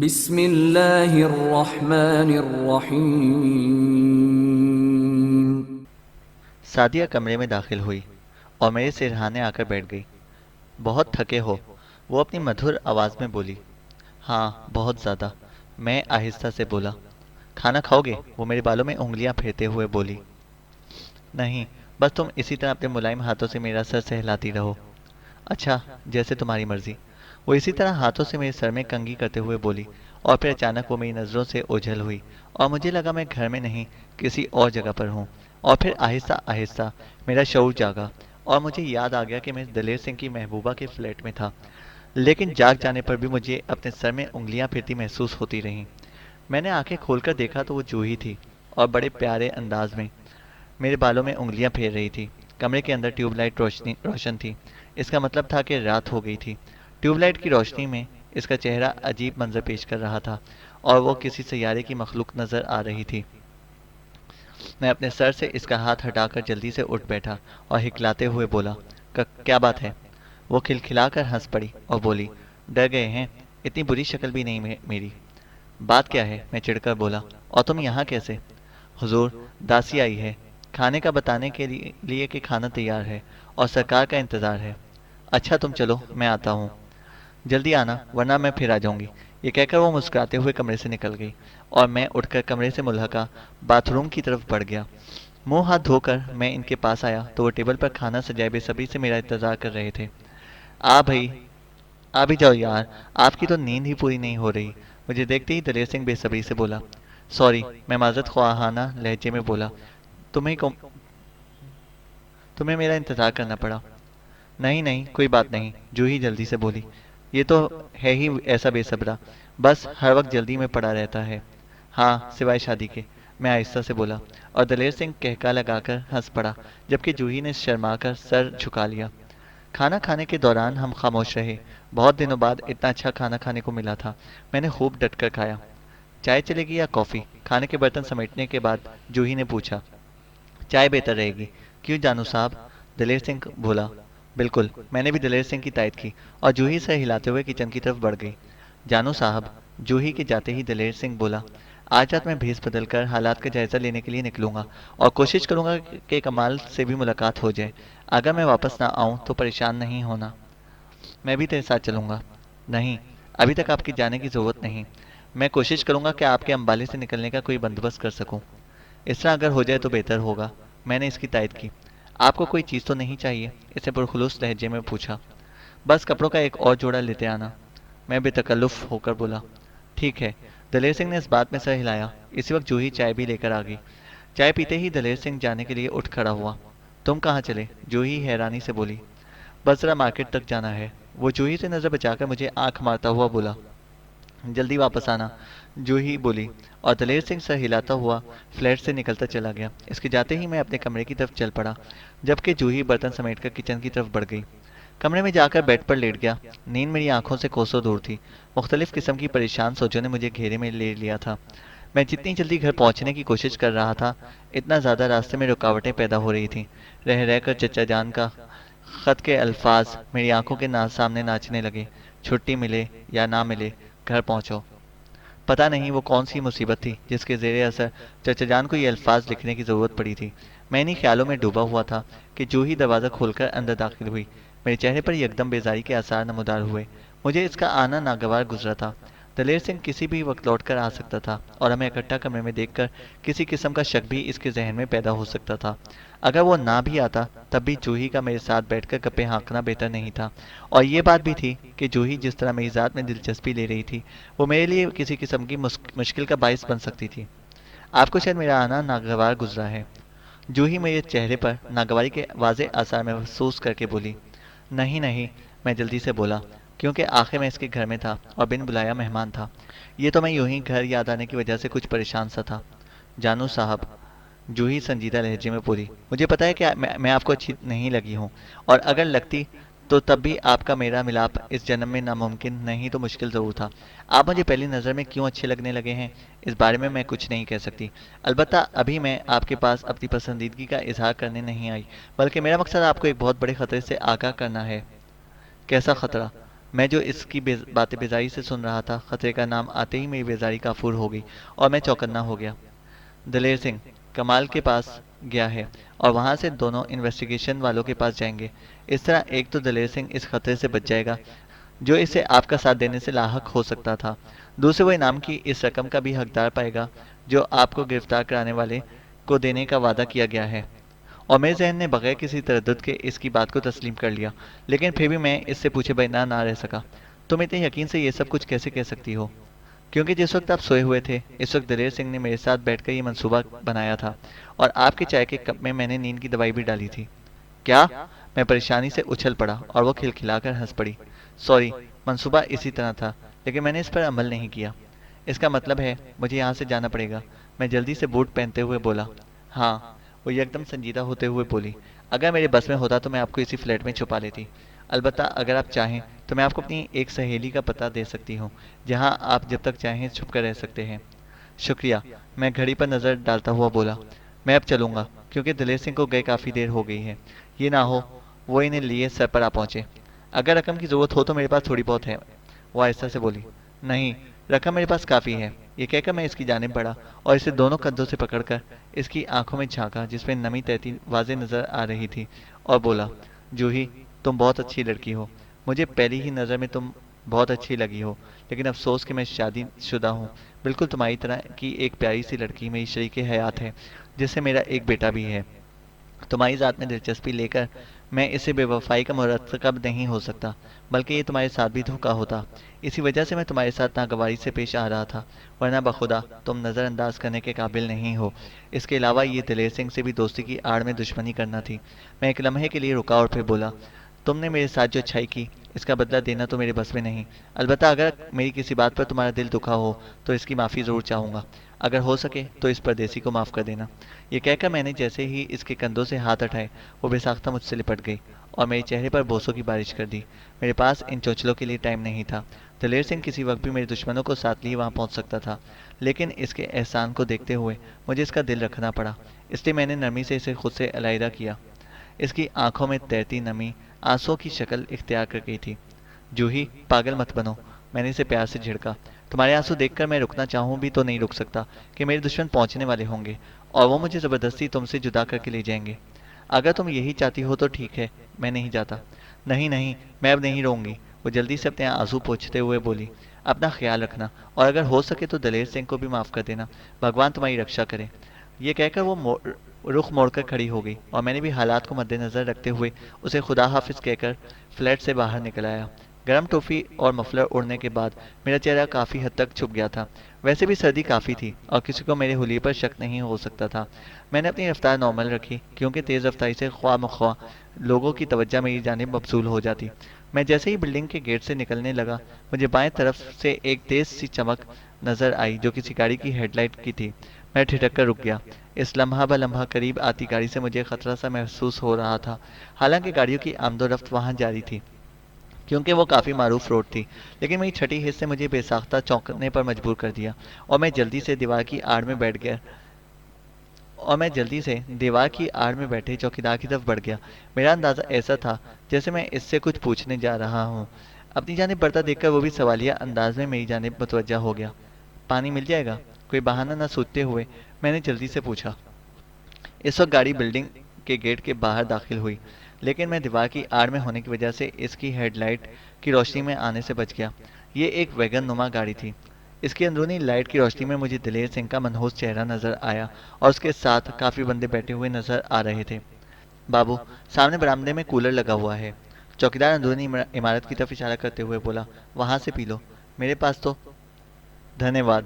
بسم اللہ الرحمن الرحیم۔ سعدیہ کمرے میں داخل ہوئی اور میرے سرہانے آ کر بیٹھ گئی۔ بہت تھکے ہو؟ وہ اپنی مدھر آواز میں بولی۔ ہاں بہت زیادہ، میں آہستہ سے بولا۔ کھانا کھاؤ گے؟ وہ میرے بالوں میں انگلیاں پھیرتے ہوئے بولی۔ نہیں، بس تم اسی طرح اپنے ملائم ہاتھوں سے میرا سر سہلاتی رہو۔ اچھا، جیسے تمہاری مرضی۔ وہ اسی طرح ہاتھوں سے میرے سر میں کنگھی کرتے ہوئے بولی، اور پھر اچانک وہ میری نظروں سے اوجھل ہوئی اور مجھے لگا میں گھر میں نہیں کسی اور جگہ پر ہوں۔ اور پھر آہستہ آہستہ میرا شعور جاگا اور مجھے یاد آ گیا کہ میں دلیر سنگھ کی محبوبہ کے فلیٹ میں تھا، لیکن جاگ جانے پر بھی مجھے اپنے سر میں انگلیاں پھرتی محسوس ہوتی رہیں۔ میں نے آنکھیں کھول کر دیکھا تو وہ جوہی تھی، اور بڑے پیارے انداز میں میرے بالوں میں انگلیاں پھیر رہی تھی۔ کمرے کے اندر ٹیوب لائٹ روشن تھی، اس کا مطلب تھا کہ رات ہو گئی تھی۔ ٹیوب لائٹ کی روشنی میں اس کا چہرہ عجیب منظر پیش کر رہا تھا، اور وہ کسی سیارے کی مخلوق نظر آ رہی تھی۔ میں اپنے سر سے اس کا ہاتھ ہٹا کر جلدی سے اٹھ بیٹھا اور ہکلاتے ہوئے بولا، کیا بات ہے؟ وہ کھلکھلا کر ہنس پڑی اور بولی، ڈر گئے ہیں؟ اتنی بری شکل بھی نہیں میری۔ بات کیا ہے؟ میں چڑھ کر بولا، اور تم یہاں کیسے؟ حضور، داسی آئی ہے کھانے کا بتانے کے لیے کہ کھانا تیار ہے اور سرکار کا انتظار ہے۔ اچھا تم چلو، میں آتا ہوں، جلدی آنا ورنہ میں پھر آ جاؤں گی۔ یہ کہہ کر وہ مسکراتے ہوئے کمرے سے نکل گئی، اور میں اٹھ کر کمرے سے ملحقہ باتھ روم کی طرف بڑھ گیا۔ منہ ہاتھ دھو کر میں ان کے پاس آیا تو وہ ٹیبل پر کھانا سجائے بے صبری سے میرا انتظار کر رہے تھے۔ بھائی، آ بھی جاؤ یار، آپ کی تو نیند ہی پوری نہیں ہو رہی۔ مجھے دیکھتے ہی دلیر سنگھ بے صبری سے بولا۔ سوری، میں معذرت خواہانہ لہجے میں بولا، تمہیں تمہیں میرا انتظار کرنا پڑا۔ نہیں نہیں، کوئی بات نہیں، جوہی جلدی سے بولی۔ یہ تو ہے ہی ایسا بے صبرا، بس ہر وقت جلدی میں پڑا رہتا ہے۔ ہاں، سوائے شادی کے، میں آہستہ سے بولا، اور دلیر سنگھ کہکا لگا کر ہنس پڑا، جبکہ جوہی نے شرما کر سر جھکا لیا۔ کھانا کھانے کے دوران ہم خاموش رہے۔ بہت دنوں بعد اتنا اچھا کھانا کھانے کو ملا تھا۔ میں نے خوب ڈٹ کر کھایا۔ چائے چلے گی یا کافی؟ کھانے کے برتن سمیٹنے کے بعد جوہی نے پوچھا۔ چائے بہتر رہے گی، کیوں جانو صاحب؟ دلیر سنگھ بولا۔ بالکل، میں نے بھی دلیر سنگھ کی تائید کی اور جوہی سے ہلاتے ہوئے کچن کی طرف بڑھ گئی۔ جانو صاحب، جوہی کے جاتے ہی دلیر سنگھ بولا، آج رات میں بھیس بدل کر حالات کا جائزہ لینے کے لیے نکلوں گا اور کوشش کروں گا کہ کمال سے بھی ملاقات ہو جائے۔ اگر میں واپس نہ آؤں تو پریشان نہیں ہونا۔ میں بھی تیرے ساتھ چلوں گا۔ نہیں، ابھی تک آپ کی جانے کی ضرورت نہیں۔ میں کوشش کروں گا کہ آپ کے امبالے سے نکلنے کا کوئی بندوبست کر سکوں۔ اس طرح اگر ہو جائے تو بہتر ہوگا۔ میں نے اس کی تائید کی۔ آپ کو کوئی چیز تو نہیں چاہیے؟ اسے پرخلوص لہجے میں پوچھا۔ بس کپڑوں کا ایک اور جوڑا لیتے آنا، میں بے تکلف ہو کر بولا۔ ٹھیک ہے۔ دلیر سنگھ نے اس بات میں سر ہلایا۔ اسی وقت جوہی چائے بھی لے کر آ گئی۔ چائے پیتے ہی دلیر سنگھ جانے کے لیے اٹھ کھڑا ہوا۔ تم کہاں چلے؟ جوہی حیرانی سے بولی۔ بس ذرا مارکیٹ تک جانا ہے، وہ جوہی سے نظر بچا کر مجھے آنکھ مارتا ہوا بولا۔ جلدی واپس آنا، جوہی بولی، اور دلیر سنگھ سر ہلاتا ہوا فلیٹ سے نکلتا چلا گیا۔ اس کے جاتے ہی میں اپنے کمرے کی طرف چل پڑا، جبکہ جوہی برتن سمیٹ کر کچن کی طرف بڑھ گئی۔ کمرے میں جا کر بیڈ پر لیٹ گیا۔ نیند میری آنکھوں سے کوسوں دور تھی۔ مختلف قسم کی پریشان سوچوں نے مجھے گھیرے میں لے لیا تھا۔ میں جتنی جلدی گھر پہنچنے کی کوشش کر رہا تھا، اتنا زیادہ راستے میں رکاوٹیں پیدا ہو رہی تھیں۔ رہ رہ کر چچا جان کا خط کے الفاظ میری آنکھوں کے سامنے ناچنے لگے۔ چھٹی ملے یا نہ ملے، گھر پہنچو۔ پتہ نہیں وہ کون سی مصیبت تھی جس کے زیر اثر چچا جان کو یہ الفاظ لکھنے کی ضرورت پڑی تھی۔ میں انہی خیالوں میں ڈوبا ہوا تھا کہ جوہی دروازہ کھول کر اندر داخل ہوئی۔ میرے چہرے پر یکدم بیزاری کے آثار نمودار ہوئے۔ مجھے اس کا آنا ناگوار گزرا تھا۔ دلیر سنگھ کسی بھی وقت لوٹ کر آ سکتا تھا، اور ہمیں اکٹھا کمرے میں دیکھ کر کسی قسم کا شک بھی اس کے ذہن میں پیدا ہو سکتا تھا۔ اگر وہ نہ بھی آتا تب بھی جوہی کا میرے ساتھ بیٹھ کر گپیں ہانکنا بہتر نہیں تھا۔ اور یہ بات بھی تھی کہ جوہی جس طرح میری ذات میں دلچسپی لے رہی تھی، وہ میرے لیے کسی قسم کی مشکل کا باعث بن سکتی تھی۔ آپ کو شاید میرا آنا ناگوار گزرا ہے، جوہی میرے چہرے پر ناگواری کے واضح آثار محسوس کر کے بولی۔ نہیں نہیں، میں جلدی سے بولا، کیونکہ آخر میں اس کے گھر میں تھا اور بن بلایا مہمان تھا۔ یہ تو میں یوں ہی گھر یاد آنے کی وجہ سے کچھ پریشان سا تھا۔ جانو صاحب، جوہی سنجیدہ لہجے میں بولی، مجھے پتا ہے کہ میں آپ کو اچھی نہیں لگی ہوں، اور اگر لگتی تو تب بھی آپ کا میرا ملاپ اس جنم میں ناممکن نہیں تو مشکل ضرور تھا۔ آپ مجھے پہلی نظر میں کیوں اچھے لگنے لگے ہیں، اس بارے میں کچھ نہیں کہہ سکتی۔ البتہ ابھی میں آپ کے پاس اپنی پسندیدگی کا اظہار کرنے نہیں آئی، بلکہ میرا مقصد آپ کو ایک بہت بڑے خطرے سے آگاہ کرنا ہے۔ کیسا خطرہ؟ میں جو اس کی باتیں بیزاری سے سن رہا تھا، خطرے کا نام آتے ہی میری بیزاری کافور ہو گئی اور میں چوکنا ہو گیا۔ دلیر سنگھ کمال کے پاس گیا ہے اور وہاں سے دونوں انویسٹیگیشن والوں کے پاس جائیں گے۔ اس طرح ایک تو دلیر سنگھ اس خطرے سے بچ جائے گا جو اسے آپ کا ساتھ دینے سے لاحق ہو سکتا تھا، دوسرے وہ انعام کی اس رقم کا بھی حقدار پائے گا جو آپ کو گرفتار کرانے والے کو دینے کا وعدہ کیا گیا ہے۔ اور میرے ذہن نے بغیر کسی تردد کے اس کی بات کو تسلیم کر لیا، لیکن پھر بھی میں اس سے پوچھے بغیر نہ رہ سکا۔ تم اتنے یقین سے یہ سب کچھ کیسے کہہ سکتی ہو؟ کیونکہ جس وقت آپ سوئے ہوئے تھے اس وقت دلیر سنگھ نے میرے ساتھ بیٹھ کر یہ منصوبہ بنایا تھا، اور آپ کے چائے کے کپ میں نے نیند کی دوائی بھی ڈالی تھی۔ کیا؟ میں پریشانی سے اچھل پڑا اور وہ کھلکھلا کر ہنس پڑی۔ سوری، منصوبہ اسی طرح تھا لیکن میں نے اس پر عمل نہیں کیا۔ اس کا مطلب ہے مجھے یہاں سے جانا پڑے گا، میں جلدی سے بوٹ پہنتے ہوئے بولا۔ ہاں، وہ یکدم سنجیدہ ہوتے ہوئے بولی۔ اگر میرے بس میں ہوتا تو میں آپ کو اسی فلیٹ میں چھپا لیتی، البتہ اگر آپ چاہیں تو میں آپ کو اپنی ایک سہیلی کا پتہ دے سکتی ہوں جہاں آپ جب تک چاہیں چھپ کر رہ سکتے ہیں۔ شکریہ، میں گھڑی پر نظر ڈالتا ہوا بولا۔ میں اب چلوں گا کیونکہ دلیر سنگھ کو گئے کافی دیر ہو گئی ہے، یہ نہ ہو وہ انہیں لیے سر پر آ پہنچے۔ اگر رقم کی ضرورت ہو تو میرے پاس تھوڑی بہت ہے، وہ آہستہ سے بولی۔ نہیں، رقم میرے پاس کافی ہے۔ یہ کہہ کر میں اس کی جانب بڑھا اور اسے دونوں قدوں سے پکڑ کر اس کی آنکھوں میں جھانکا جس میں نمی تہتی واضح نظر آ رہی تھی، اور بولا، جوہی تم بہت اچھی لڑکی ہو، مجھے پہلی ہی نظر میں تم بہت اچھی لگی ہو، لیکن افسوس کہ میں شادی شدہ ہوں۔ بالکل تمہاری طرح کی ایک پیاری سی لڑکی میری شریک حیات ہے جس سے میرا ایک بیٹا بھی ہے۔ تمہاری ذات میں دلچسپی لے کر میں اسے بے وفائی کا مرتکب نہیں ہو سکتا، بلکہ یہ تمہارے ساتھ بھی دھوکا ہوتا۔ اسی وجہ سے میں تمہارے ساتھ ناگواری سے پیش آ رہا تھا، ورنہ بخدا تم نظر انداز کرنے کے قابل نہیں ہو۔ اس کے علاوہ یہ دلیر سنگھ سے بھی دوستی کی آڑ میں دشمنی کرنا تھی۔ میں ایک لمحے کے لیے رکا اور پھر بولا، تم نے میرے ساتھ جو اچھائی کی اس کا بدلہ دینا تو میرے بس میں نہیں، البتہ اگر میری کسی بات پر تمہارا دل دکھا ہو تو اس کی معافی ضرور چاہوں گا۔ اگر ہو سکے تو اس پردیسی کو معاف کر دینا۔ یہ کہہ کر میں نے جیسے ہی اس کے کندھوں سے ہاتھ اٹھائے وہ بے ساختہ مجھ سے لپٹ گئی اور میرے چہرے پر بوسوں کی بارش کر دی۔ میرے پاس ان چوچلوں کے لیے ٹائم نہیں تھا۔ دلیر سنگھ کسی وقت بھی میرے دشمنوں کو ساتھ لیے وہاں پہنچ سکتا تھا، لیکن اس کے احسان کو دیکھتے ہوئے مجھے اس کا دل رکھنا پڑا، اس لیے میں نے نرمی سے اسے خود سے علیحدہ کیا۔ اس کی آنکھوں میں تیرتی نمی آنسوں کی شکل اختیار کر گئی تھی۔ جوہی پاگل مت بنو، میں نے اسے پیار سے جھڑکا۔ تمہارے آنسو دیکھ کر میں رکنا چاہوں بھی تو نہیں رک سکتا کہ میرے دشمن پہنچنے والے ہوں گے اور وہ مجھے زبردستی تم سے جدا کر کے لے جائیں گے۔ اگر تم یہی چاہتی ہو تو ٹھیک ہے، میں نہیں جاتا۔ نہیں نہیں، میں اب نہیں رہوں گی، وہ جلدی سے اپنے آنسو پوچھتے ہوئے بولی۔ اپنا خیال رکھنا اور اگر ہو سکے تو دلیر سنگھ کو بھی معاف کر دینا، بھگوان تمہاری رکشا کرے۔ یہ کہہ کر وہ رخ موڑ کر کھڑی ہو گئی اور میں نے بھی حالات کو مد نظر رکھتے ہوئے اسے خدا حافظ کہہ کر فلیٹ سے باہر نکل آیا۔ گرم ٹوفی اور مفلر اڑنے کے بعد میرا چہرہ کافی حد تک چھپ گیا تھا، ویسے بھی سردی کافی تھی اور کسی کو میرے حلیے پر شک نہیں ہو سکتا تھا۔ میں نے اپنی رفتار نارمل رکھی کیونکہ تیز رفتاری سے خواہ مخواہ لوگوں کی توجہ میری جانب مبذول ہو جاتی۔ میں جیسے ہی بلڈنگ کے گیٹ سے نکلنے لگا مجھے بائیں طرف سے ایک تیز سی چمک نظر آئی جو کسی گاڑی کی ہیڈ لائٹ کی تھی۔ میں ٹھٹک کر رک گیا۔ اس لمحہ بہ لمحہ قریب آتی گاڑی سے مجھے خطرہ سا محسوس ہو رہا تھا، حالانکہ گاڑیوں کی آمد و رفت وہاں جاری تھی کیونکہ وہ کافی معروف روڈ تھی، لیکن میری چھٹی حس نے مجھے بے ساختہ چونکنے پر مجبور کر دیا اور میں جلدی سے دیوار کی آڑ میں بیٹھے چوکیدار کی طرف بڑھ گیا۔ میرا اندازہ ایسا تھا جیسے میں اس سے کچھ پوچھنے جا رہا ہوں۔ اپنی جانب بڑھتا دیکھ کر وہ بھی سوالیہ انداز میں میری جانب متوجہ ہو گیا۔ پانی مل جائے گا؟ کوئی بہانہ نہ سوچتے ہوئے میں نے جلدی سے پوچھا۔ اس وقت گاڑی بلڈنگ کے گیٹ کے باہر داخل ہوئی، لیکن میں دیوار کی آڑ میں ہونے کی وجہ سے اس کی ہیڈ لائٹ کی روشنی میں آنے سے بچ گیا۔ یہ ایک ویگن نما گاڑی تھی۔ اس کی اندرونی لائٹ کی روشنی میں مجھے دلیر سنگھ کا منحوس چہرہ نظر آیا اور اس کے ساتھ کافی بندے بیٹھے ہوئے نظر آ رہے تھے۔ بابو، سامنے برآمدے میں کولر لگا ہوا ہے، چوکیدار اندرونی عمارت کی طرف اشارہ کرتے ہوئے بولا، وہاں سے پی لو۔ میرے پاس تو دھنیہ واد۔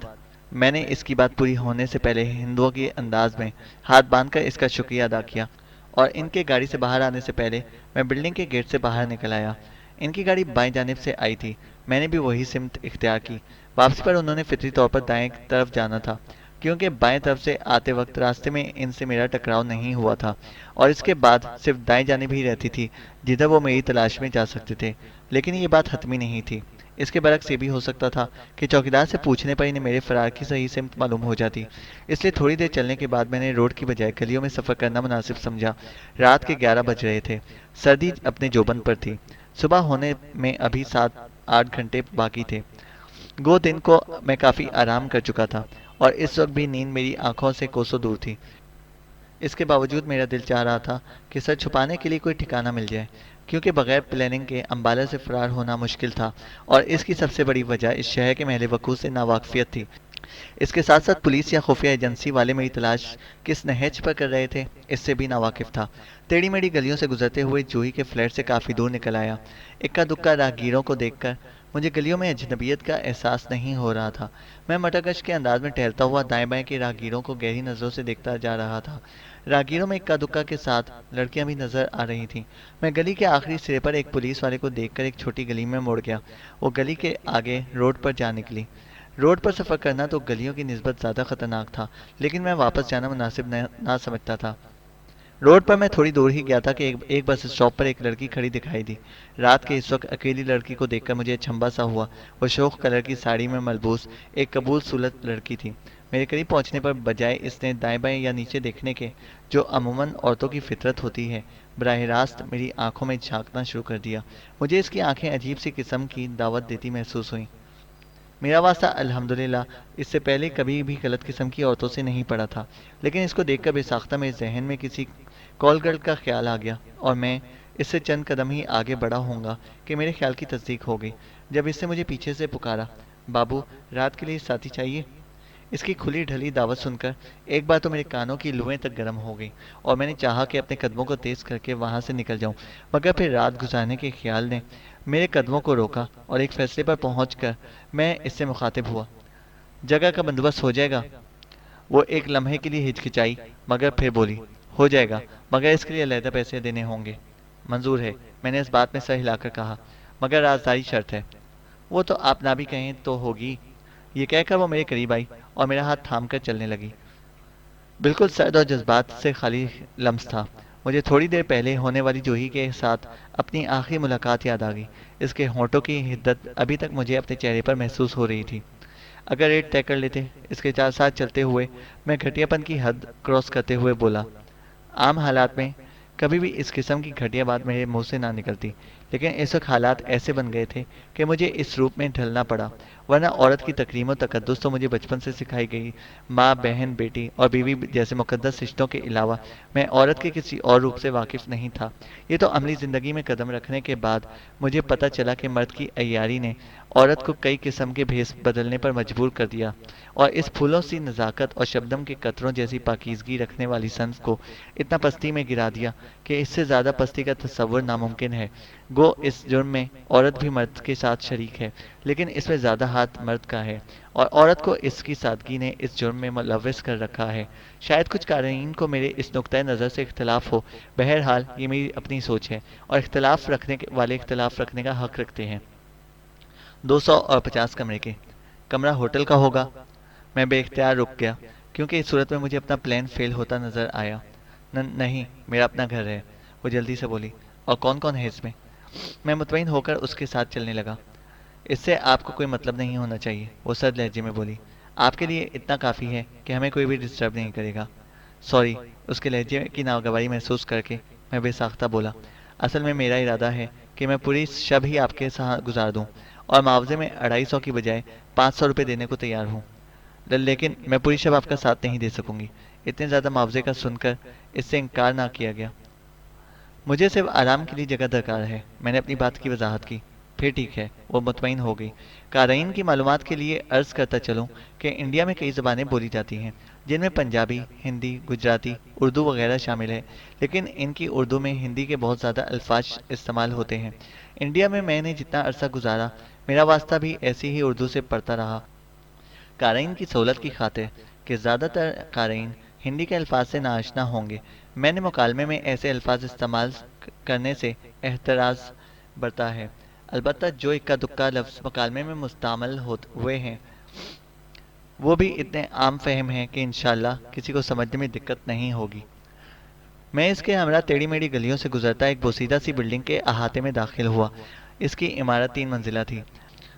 میں نے اس کی بات پوری ہونے سے پہلے ہندوؤں کے انداز میں ہاتھ باندھ کر اس کا شکریہ ادا کیا اور ان کے گاڑی سے باہر آنے سے پہلے میں بلڈنگ کے گیٹ سے باہر نکل آیا۔ ان کی گاڑی بائیں جانب سے آئی تھی، میں نے بھی وہی سمت اختیار کی۔ واپسی پر انہوں نے فطری طور پر دائیں طرف جانا تھا کیونکہ بائیں طرف سے آتے وقت راستے میں ان سے میرا ٹکراؤ نہیں ہوا تھا اور اس کے بعد صرف دائیں جانب ہی رہتی تھی جدھر وہ میری تلاش میں جا سکتے تھے، لیکن یہ بات حتمی نہیں تھی۔ اس کے برعکس یہ بھی ہو سکتا تھا کہ چوکیدار سے پوچھنے پر انہیں میرے فرار کی صحیح سمت معلوم ہو جاتی، اس لیے تھوڑی دیر چلنے کے بعد میں نے روڈ کی بجائے گلیوں میں سفر کرنا مناسب سمجھا۔ رات کے 11 بج رہے تھے، سردی اپنے جوبن پر تھی، صبح ہونے میں ابھی 7 8 گھنٹے باقی تھے۔ گو دن کو میں کافی آرام کر چکا تھا اور اس وقت بھی نیند میری آنکھوں سے کوسوں دور تھی۔ اس کے باوجود میرا دل چاہ رہا تھا کہ سر چھپانے کے لیے کوئی ٹھکانہ مل جائے، کیونکہ بغیر پلاننگ کے امبالہ سے فرار ہونا مشکل تھا، اور اس کی سب سے بڑی وجہ اس شہر کے محل وقوع سے ناواقفیت تھی۔ اس کے ساتھ ساتھ پولیس یا خفیہ ایجنسی والے میری تلاش کس نہج پر کر رہے تھے، اس سے بھی ناواقف تھا۔ ٹیڑھی میڑھی گلیوں سے گزرتے ہوئے جوہی کے فلیٹ سے کافی دور نکل آیا۔ اکا دکا راہگیروں کو دیکھ کر مجھے گلیوں میں اجنبیت کا احساس نہیں ہو رہا تھا۔ میں مٹاکش کے انداز میں ٹہلتا ہوا دائیں بائیں کے راہگیروں کو گہری نظروں سے دیکھتا جا رہا تھا۔ راہگیروں میں اکا دکا کے ساتھ لڑکیاں بھی نظر آ رہی تھیں۔ میں گلی کے آخری سرے پر ایک پولیس والے کو دیکھ کر ایک چھوٹی گلی میں مڑ گیا۔ وہ گلی کے آگے روڈ پر جا نکلی۔ روڈ پر سفر کرنا تو گلیوں کی نسبت زیادہ خطرناک تھا، لیکن میں واپس جانا مناسب نہ سمجھتا تھا۔ روڈ پر میں تھوڑی دور ہی گیا تھا کہ ایک بس اسٹاپ پر ایک لڑکی کھڑی دکھائی دی۔ رات کے اس وقت اکیلی لڑکی کو دیکھ کر مجھے چھمبا سا ہوا۔ وہ شوخ کلر کی ساڑی میں ملبوس ایک قبول صورت لڑکی تھی۔ میرے قریب پہنچنے پر بجائے اس نے دائیں بائیں یا نیچے دیکھنے کے، جو عموماً عورتوں کی فطرت ہوتی ہے، براہ راست میری آنکھوں میں جھانکنا شروع کر دیا۔ مجھے اس کی آنکھیں عجیب سی قسم کی دعوت دیتی محسوس ہوئیں۔ میرا واسطہ الحمدللہ اس سے پہلے کبھی بھی غلط قسم کی عورتوں سے نہیں پڑا تھا، لیکن اس کو دیکھ کر بے ساختہ میرے ذہن میں کسی کال گرل کا خیال آ گیا، اور میں اس سے چند قدم ہی آگے بڑھا ہوں گا کہ میرے خیال کی تصدیق ہو گئی، جب اس نے مجھے پیچھے سے پکارا، بابو رات کے لیے ساتھی چاہیے؟ اس کی کھلی ڈھلی دعوت سن کر ایک بار تو میرے کانوں کی لویں تک گرم ہو گئی، اور میں نے چاہا کہ اپنے قدموں کو تیز کر کے وہاں سے نکل جاؤں، مگر پھر رات گزارنے کے خیال نے میرے قدموں کو روکا، اور ایک فیصلے پر پہنچ کر میں اس سے مخاطب ہوا، جگہ کا بندوبست ہو جائے گا؟ وہ ایک لمحے کے لیے ہچکچائی، مگر پھر بولی، ہو جائے گا، مگر اس کے لیے علیحدہ پیسے دینے ہوں گے۔ منظور ہے، میں نے اس بات میں سر ہلا کر کہا، مگر رازداری شرط ہے۔ وہ تو آپ نہ بھی کہیں تو ہوگی۔ یہ کہہ کر وہ میرے قریب آئی اور میرا ہاتھ تھام کر چلنے لگی۔ بالکل سرد اور جذبات سے خالی لمس تھا۔ مجھے تھوڑی دیر پہلے ہونے والی جوہی کے ساتھ اپنی آخری ملاقات یاد آ گئی۔ اس کے ہونٹوں کی حدت ابھی تک مجھے اپنے چہرے پر محسوس ہو رہی تھی۔ اگر ریٹ طے کر لیتے، اس کے ساتھ چلتے ہوئے میں گھٹیا پن کی حد کراس کرتے ہوئے بولا، عام حالات میں کبھی بھی اس قسم کی گھٹیا بات میرے منہ سے نہ نکلتی، لیکن اس وقت حالات ایسے بن گئے تھے کہ مجھے اس روپ میں ڈھلنا پڑا، ورنہ عورت کی تکریم و تقدس تو مجھے بچپن سے سکھائی گئی ماں، بہن، بیٹی اور بیوی جیسے مقدس رشتوں کے علاوہ میں عورت کے کسی اور روپ سے واقف نہیں تھا۔ یہ تو عملی زندگی میں قدم رکھنے کے بعد مجھے پتہ چلا کہ مرد کی عیاری نے عورت کو کئی قسم کے بھیس بدلنے پر مجبور کر دیا، اور اس پھولوں سی نزاکت اور شبنم کے قطروں جیسی پاکیزگی رکھنے والی صنف کو اتنا پستی میں گرا دیا کہ اس سے زیادہ پستی کا تصور ناممکن ہے۔ گو اس جرم میں عورت بھی مرد کے ساتھ شریک ہے، لیکن اس میں زیادہ ہاتھ مرد کا ہے، اور عورت کو اس کی سادگی نے اس جرم میں ملوث کر رکھا ہے۔ شاید کچھ قارئین کو میرے اس نقطۂ نظر سے اختلاف ہو، بہرحال یہ میری اپنی سوچ ہے، اور اختلاف رکھنے والے اختلاف رکھنے کا حق رکھتے ہیں۔ 250 کمرے کے کمرہ ہوٹل کا ہوگا؟ میں بے اختیار رک گیا، کیونکہ اس صورت میں مجھے اپنا پلان فیل ہوتا نظر آیا۔ نہیں، میرا اپنا گھر ہے، وہ جلدی سے بولی۔ اور کون کون ہے اس میں؟ میں مطمئن ہو کر اس کے ساتھ چلنے لگا۔ اس سے آپ کو کوئی مطلب نہیں ہونا چاہیے، وہ سرد لہجے میں بولی۔ آپ کے لیے اتنا کافی ہے کہ ہمیں کوئی بھی ڈسٹرب نہیں کرے گا۔ سوری، اس کے لہجے کی ناگواری محسوس کر کے میں بے ساختہ بولا، اصل میں میرا ارادہ ہے کہ میں پوری شب ہی آپ کے ساتھ گزار دوں، اور معاوضے میں 250 کی بجائے 500 روپے دینے کو تیار ہوں، لیکن میں پوری شب آپ کا ساتھ نہیں دے سکوں گی۔ اتنے زیادہ معاوضے کا سن کر اس سے انکار نہ کیا گیا۔ مجھے صرف آرام کے لیے جگہ درکار ہے، میں نے اپنی بات کی وضاحت کی۔ پھر ٹھیک ہے، وہ مطمئن ہو گئی۔ قارئین کی معلومات کے لیے عرض کرتا چلوں کہ انڈیا میں کئی زبانیں بولی جاتی ہیں، جن میں پنجابی، ہندی، گجراتی، اردو وغیرہ شامل ہے، لیکن ان کی اردو میں ہندی کے بہت زیادہ الفاظ استعمال ہوتے ہیں۔ انڈیا میں نے جتنا عرصہ گزارا، میرا واسطہ بھی ایسی ہی اردو سے پڑھتا رہا۔ قارئین کی سہولت کی خاطر کہ زیادہ تر قارئین ہندی کے الفاظ سے ناآشنا ہوں گے، میں نے مکالمے میں ایسے الفاظ استعمال کرنے سے احتراز برتا ہے۔ البتہ جو اکا دکا لفظ مکالمے میں مستعمل ہوئے ہیں وہ بھی اتنے عام فہم ہیں کہ انشاءاللہ کسی کو سمجھنے میں دقت نہیں ہوگی۔ میں اس کے ہمراہ ٹیڑھی میڑھی گلیوں سے گزرتا ایک بوسیدہ سی بلڈنگ کے احاطے میں داخل ہوا۔ اس کی عمارت 3 منزلہ تھی۔